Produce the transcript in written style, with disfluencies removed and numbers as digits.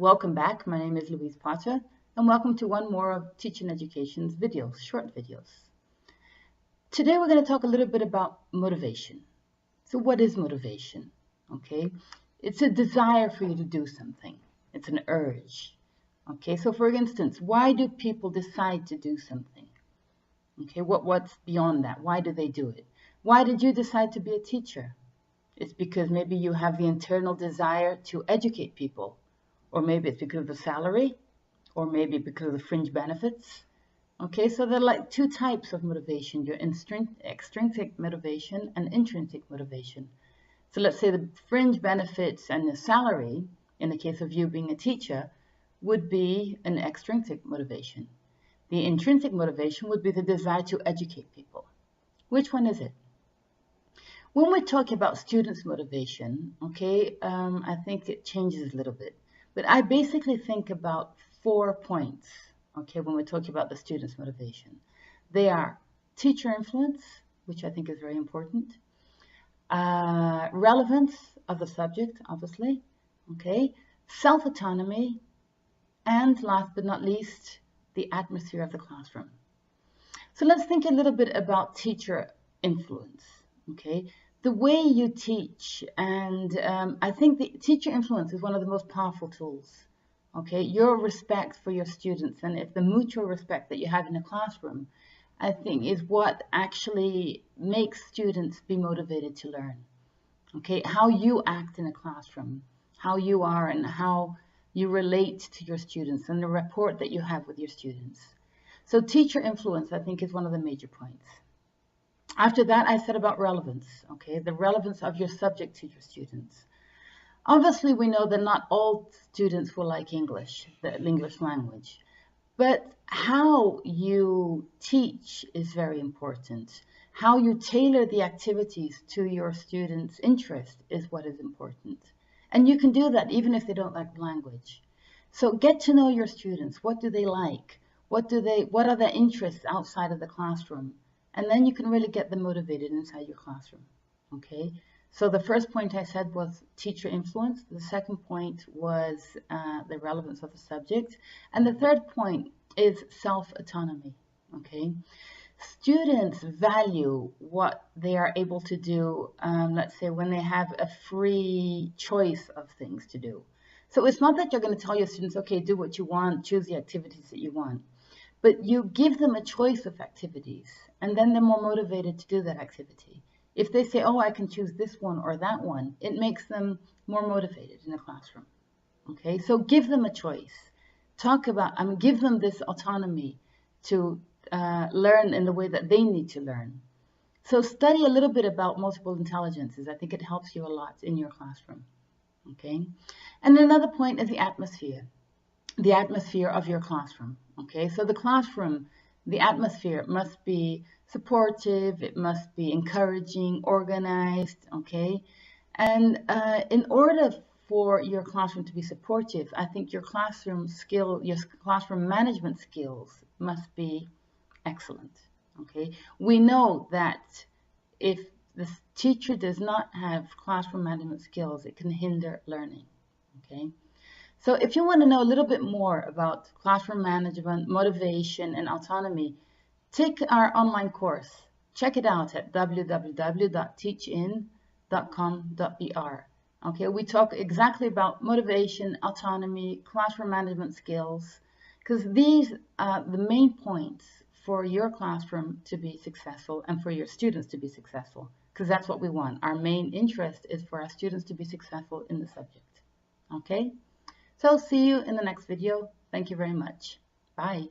Welcome back. My name is Louise Potter, and welcome to one more of Teaching Education's videos, short videos. Today we're going to talk a little bit about motivation. So what is motivation? Okay, it's a desire for you to do something. It's an urge. Okay, so for instance, why do people decide to do something? Okay, what's beyond that? Why do they do it? Why did you decide to be a teacher? It's because maybe you have the internal desire to educate people, or maybe it's because of the salary, or maybe because of the fringe benefits. Okay, so there are like two types of motivation, your extrinsic motivation and intrinsic motivation. So let's say the fringe benefits and the salary, in the case of you being a teacher, would be an extrinsic motivation. The intrinsic motivation would be the desire to educate people. Which one is it? When we're talking about students' motivation, okay, I think it changes a little bit. But I basically think about 4 points, okay, when we're talking about the students' motivation. They are teacher influence, which I think is very important, relevance of the subject, obviously, okay, self-autonomy, and last but not least, the atmosphere of the classroom. So let's think a little bit about teacher influence, okay? The way you teach, and I think the teacher influence is one of the most powerful tools, okay? Your respect for your students, and if the mutual respect that you have in a classroom, I think is what actually makes students be motivated to learn, okay? How you act in a classroom, how you are and how you relate to your students and the rapport that you have with your students. So teacher influence, I think, is one of the major points. After that, I said about relevance, okay? The relevance of your subject to your students. Obviously, we know that not all students will like English, the English language, but how you teach is very important. How you tailor the activities to your students' interest is what is important. And you can do that even if they don't like the language. So get to know your students. What do they like? What are their interests outside of the classroom? And then you can really get them motivated inside your classroom, okay? So the first point I said was teacher influence. The second point was the relevance of the subject. And the third point is self-autonomy, okay? Students value what they are able to do, let's say when they have a free choice of things to do. So it's not that you're going to tell your students, okay, do what you want, choose the activities that you want. But you give them a choice of activities, and then they're more motivated to do that activity. If they say, oh, I can choose this one or that one, it makes them more motivated in the classroom. Okay, so give them a choice. Give them this autonomy to learn in the way that they need to learn. So study a little bit about multiple intelligences. I think it helps you a lot in your classroom. Okay, and another point is the atmosphere of your classroom. Okay, so the classroom, the atmosphere must be supportive, it must be encouraging, organized, okay? And in order for your classroom to be supportive, I think your classroom management skills must be excellent, okay? We know that if the teacher does not have classroom management skills, it can hinder learning, okay? So if you want to know a little bit more about classroom management, motivation, and autonomy, take our online course. Check it out at www.teachin.com.br. Okay, we talk exactly about motivation, autonomy, classroom management skills, because these are the main points for your classroom to be successful and for your students to be successful, because that's what we want. Our main interest is for our students to be successful in the subject. Okay? So see you in the next video. Thank you very much. Bye.